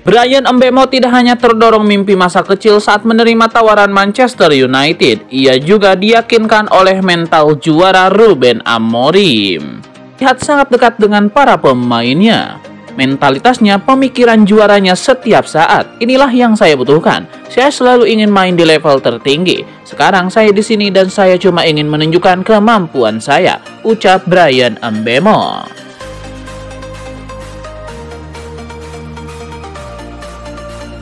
Bryan Mbeumo tidak hanya terdorong mimpi masa kecil saat menerima tawaran Manchester United, ia juga diyakinkan oleh mental juara Ruben Amorim. Lihat sangat dekat dengan para pemainnya. Mentalitasnya, pemikiran juaranya setiap saat. Inilah yang saya butuhkan. Saya selalu ingin main di level tertinggi. Sekarang saya di sini dan saya cuma ingin menunjukkan kemampuan saya, ucap Bryan Mbeumo.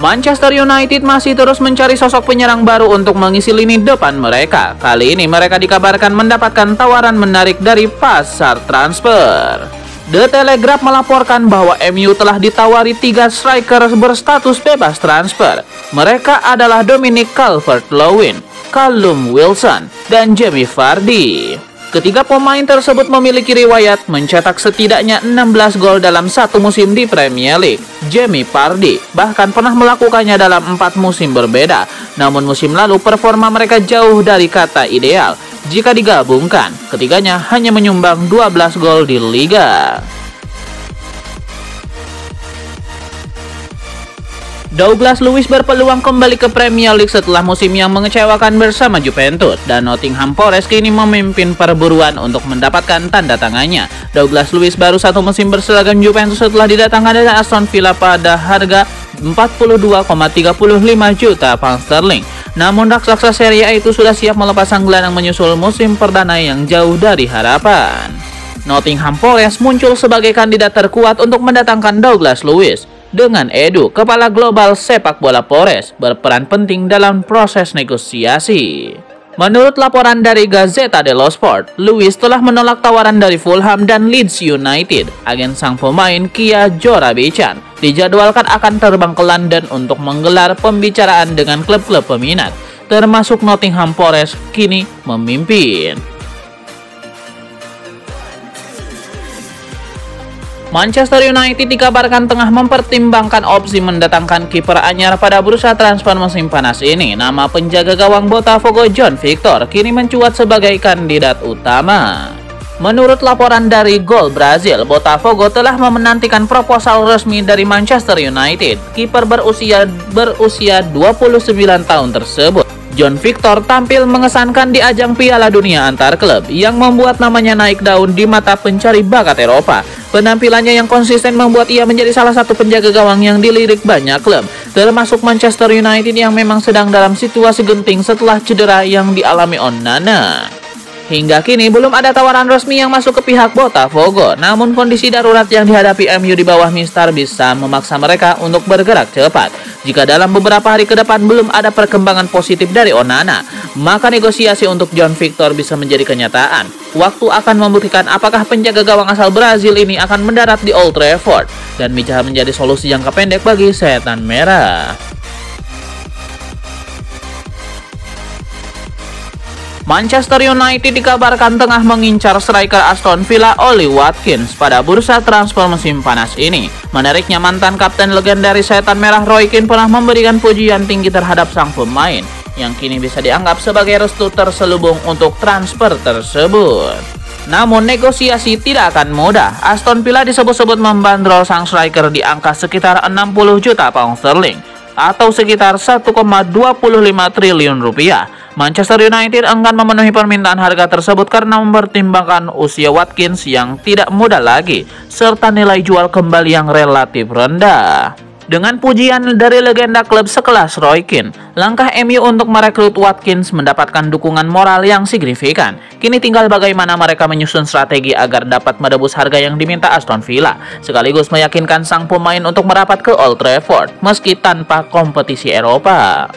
Manchester United masih terus mencari sosok penyerang baru untuk mengisi lini depan mereka. Kali ini mereka dikabarkan mendapatkan tawaran menarik dari pasar transfer. The Telegraph melaporkan bahwa MU telah ditawari 3 striker berstatus bebas transfer. Mereka adalah Dominic Calvert-Lewin, Callum Wilson, dan Jamie Vardy. Ketiga pemain tersebut memiliki riwayat mencetak setidaknya 16 gol dalam satu musim di Premier League. Jamie Vardy bahkan pernah melakukannya dalam 4 musim berbeda. Namun musim lalu performa mereka jauh dari kata ideal. Jika digabungkan, ketiganya hanya menyumbang 12 gol di Liga. Douglas Luiz berpeluang kembali ke Premier League setelah musim yang mengecewakan bersama Juventus, dan Nottingham Forest kini memimpin perburuan untuk mendapatkan tanda tangannya. Douglas Luiz baru satu musim berseragam Juventus setelah didatangkan dari Aston Villa pada harga 42,35 juta pound sterling. Namun raksasa Serie A itu sudah siap melepas sang gelandang menyusul musim perdana yang jauh dari harapan. Nottingham Forest muncul sebagai kandidat terkuat untuk mendatangkan Douglas Luiz, dengan Edu, kepala global sepak bola Forest, berperan penting dalam proses negosiasi. Menurut laporan dari Gazzetta dello Sport, Luiz telah menolak tawaran dari Fulham dan Leeds United. Agen sang pemain, Kia Joorabchian, dijadwalkan akan terbang ke London untuk menggelar pembicaraan dengan klub-klub peminat, termasuk Nottingham Forest kini memimpin. Manchester United dikabarkan tengah mempertimbangkan opsi mendatangkan kiper anyar pada bursa transfer musim panas ini. Nama penjaga gawang Botafogo John Victor kini mencuat sebagai kandidat utama. Menurut laporan dari Gol Brazil, Botafogo telah menantikan proposal resmi dari Manchester United. Kiper berusia 29 tahun tersebut, John Victor, tampil mengesankan di ajang Piala Dunia antar klub yang membuat namanya naik daun di mata pencari bakat Eropa. Penampilannya yang konsisten membuat ia menjadi salah satu penjaga gawang yang dilirik banyak klub, termasuk Manchester United yang memang sedang dalam situasi genting setelah cedera yang dialami Onana. Hingga kini belum ada tawaran resmi yang masuk ke pihak Botafogo, namun kondisi darurat yang dihadapi MU di bawah Mister bisa memaksa mereka untuk bergerak cepat. Jika dalam beberapa hari ke depan belum ada perkembangan positif dari Onana, maka negosiasi untuk John Victor bisa menjadi kenyataan. Waktu akan membuktikan apakah penjaga gawang asal Brazil ini akan mendarat di Old Trafford dan bisa menjadi solusi jangka pendek bagi Setan Merah. Manchester United dikabarkan tengah mengincar striker Aston Villa Ollie Watkins pada bursa transfer musim panas ini. Menariknya, mantan kapten legendaris Setan Merah Roy Keane pernah memberikan pujian tinggi terhadap sang pemain, yang kini bisa dianggap sebagai restu terselubung untuk transfer tersebut. Namun negosiasi tidak akan mudah. Aston Villa disebut-sebut membandrol sang striker di angka sekitar 60 juta pound sterling atau sekitar 1,25 triliun rupiah. Manchester United enggan memenuhi permintaan harga tersebut karena mempertimbangkan usia Watkins yang tidak muda lagi, serta nilai jual kembali yang relatif rendah. Dengan pujian dari legenda klub sekelas Roy Keane, langkah MU untuk merekrut Watkins mendapatkan dukungan moral yang signifikan. Kini tinggal bagaimana mereka menyusun strategi agar dapat menebus harga yang diminta Aston Villa, sekaligus meyakinkan sang pemain untuk merapat ke Old Trafford meski tanpa kompetisi Eropa.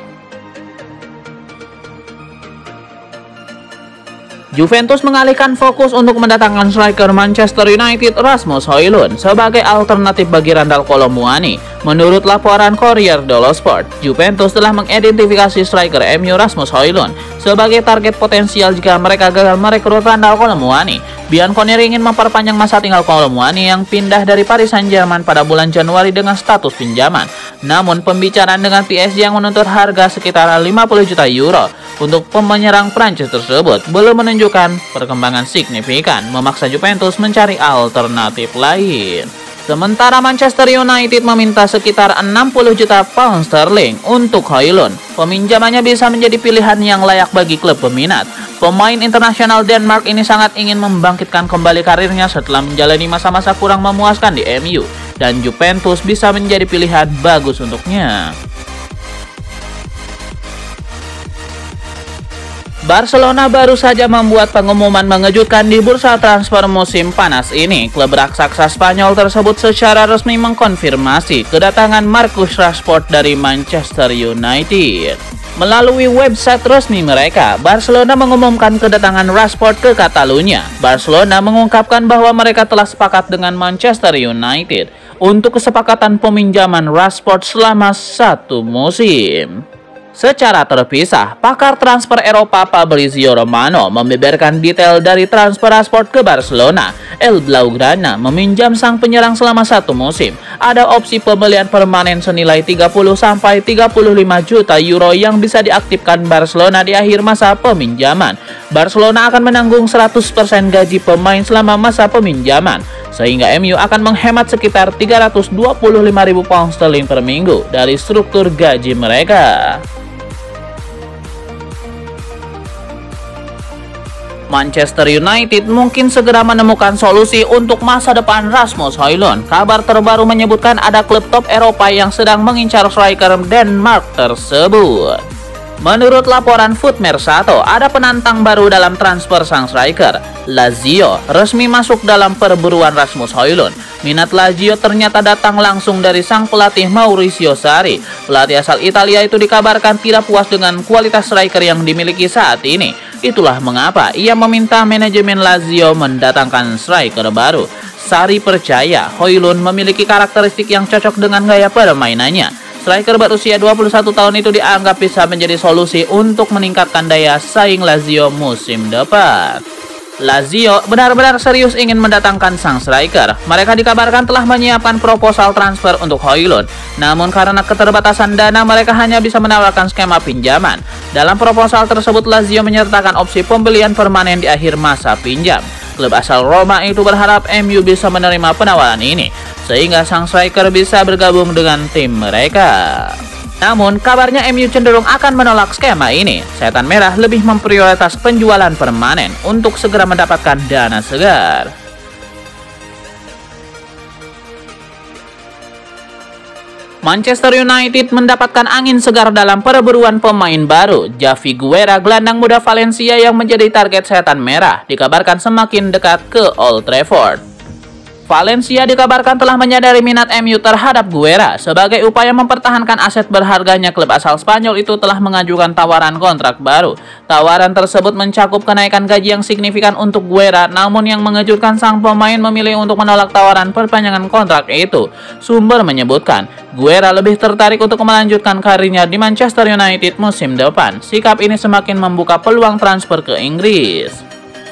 Juventus mengalihkan fokus untuk mendatangkan striker Manchester United Rasmus Højlund sebagai alternatif bagi Randal Kolo Muani. Menurut laporan Corriere dello Sport, Juventus telah mengidentifikasi striker MU Rasmus Højlund sebagai target potensial jika mereka gagal merekrut Randal Kolo Muani. Bianconeri ingin memperpanjang masa tinggal Kolo Muani yang pindah dari Paris Saint-Germain pada bulan Januari dengan status pinjaman. Namun pembicaraan dengan PSG yang menuntut harga sekitar 50 juta euro untuk penyerang Prancis tersebut belum menunjukkan perkembangan signifikan, memaksa Juventus mencari alternatif lain. Sementara Manchester United meminta sekitar 60 juta pound sterling untuk Højlund. Peminjamannya bisa menjadi pilihan yang layak bagi klub peminat. Pemain internasional Denmark ini sangat ingin membangkitkan kembali karirnya setelah menjalani masa-masa kurang memuaskan di MU. Dan Juventus bisa menjadi pilihan bagus untuknya. Barcelona baru saja membuat pengumuman mengejutkan di bursa transfer musim panas ini. Klub raksasa Spanyol tersebut secara resmi mengkonfirmasi kedatangan Marcus Rashford dari Manchester United. Melalui website resmi mereka, Barcelona mengumumkan kedatangan Rashford ke Catalunya. Barcelona mengungkapkan bahwa mereka telah sepakat dengan Manchester United untuk kesepakatan peminjaman Rashford selama 1 musim. Secara terpisah, pakar transfer Eropa Fabrizio Romano membeberkan detail dari transfer Rashford ke Barcelona. El Blaugrana meminjam sang penyerang selama 1 musim. Ada opsi pembelian permanen senilai 30-35 juta euro yang bisa diaktifkan Barcelona di akhir masa peminjaman. Barcelona akan menanggung 100% gaji pemain selama masa peminjaman, sehingga MU akan menghemat sekitar 325.000 pound sterling per minggu dari struktur gaji mereka. Manchester United mungkin segera menemukan solusi untuk masa depan Rasmus Højlund. Kabar terbaru menyebutkan ada klub top Eropa yang sedang mengincar striker Denmark tersebut. Menurut laporan Foot Mercato, ada penantang baru dalam transfer sang striker. Lazio resmi masuk dalam perburuan Rasmus Højlund. Minat Lazio ternyata datang langsung dari sang pelatih Maurizio Sarri. Pelatih asal Italia itu dikabarkan tidak puas dengan kualitas striker yang dimiliki saat ini. Itulah mengapa ia meminta manajemen Lazio mendatangkan striker baru. Sarri percaya Højlund memiliki karakteristik yang cocok dengan gaya permainannya. Striker berusia 21 tahun itu dianggap bisa menjadi solusi untuk meningkatkan daya saing Lazio musim depan. Lazio benar-benar serius ingin mendatangkan sang striker. Mereka dikabarkan telah menyiapkan proposal transfer untuk Højlund. Namun karena keterbatasan dana, mereka hanya bisa menawarkan skema pinjaman. Dalam proposal tersebut, Lazio menyertakan opsi pembelian permanen di akhir masa pinjam. Klub asal Roma itu berharap MU bisa menerima penawaran ini, sehingga sang striker bisa bergabung dengan tim mereka. Namun, kabarnya MU cenderung akan menolak skema ini. Setan Merah lebih memprioritas penjualan permanen untuk segera mendapatkan dana segar. Manchester United mendapatkan angin segar dalam perburuan pemain baru. Javi Guerra, gelandang muda Valencia yang menjadi target Setan Merah, dikabarkan semakin dekat ke Old Trafford. Valencia dikabarkan telah menyadari minat MU terhadap Guerra. Sebagai upaya mempertahankan aset berharganya, klub asal Spanyol itu telah mengajukan tawaran kontrak baru. Tawaran tersebut mencakup kenaikan gaji yang signifikan untuk Guerra, namun yang mengejutkan, sang pemain memilih untuk menolak tawaran perpanjangan kontrak itu. Sumber menyebutkan, Guerra lebih tertarik untuk melanjutkan karirnya di Manchester United musim depan. Sikap ini semakin membuka peluang transfer ke Inggris.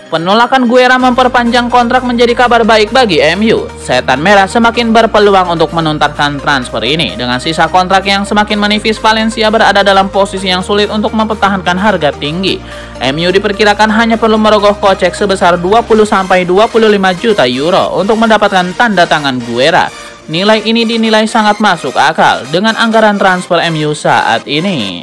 Penolakan Guerra memperpanjang kontrak menjadi kabar baik bagi MU. Setan Merah semakin berpeluang untuk menuntaskan transfer ini. Dengan sisa kontrak yang semakin menipis, Valencia berada dalam posisi yang sulit untuk mempertahankan harga tinggi. MU diperkirakan hanya perlu merogoh kocek sebesar 20-25 juta euro untuk mendapatkan tanda tangan Guerra. Nilai ini dinilai sangat masuk akal dengan anggaran transfer MU saat ini.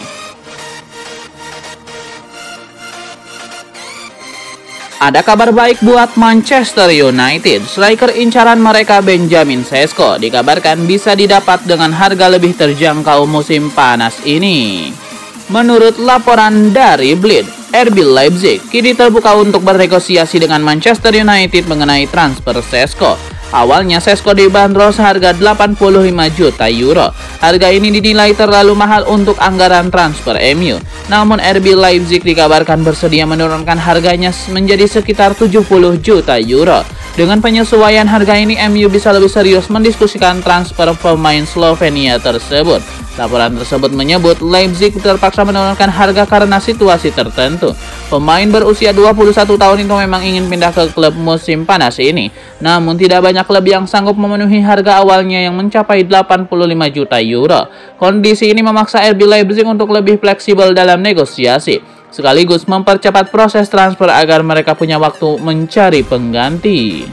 Ada kabar baik buat Manchester United. Striker incaran mereka Benjamin Sesko dikabarkan bisa didapat dengan harga lebih terjangkau musim panas ini. Menurut laporan dari Bild, RB Leipzig kini terbuka untuk bernegosiasi dengan Manchester United mengenai transfer Sesko. Awalnya Sesko dibanderol seharga 85 juta euro. Harga ini dinilai terlalu mahal untuk anggaran transfer MU. Namun RB Leipzig dikabarkan bersedia menurunkan harganya menjadi sekitar 70 juta euro. Dengan penyesuaian harga ini, MU bisa lebih serius mendiskusikan transfer pemain Slovenia tersebut. Laporan tersebut menyebut Leipzig terpaksa menurunkan harga karena situasi tertentu. Pemain berusia 21 tahun itu memang ingin pindah ke klub musim panas ini. Namun tidak banyak klub yang sanggup memenuhi harga awalnya yang mencapai 85 juta euro. Kondisi ini memaksa RB Leipzig untuk lebih fleksibel dalam negosiasi, sekaligus mempercepat proses transfer agar mereka punya waktu mencari pengganti.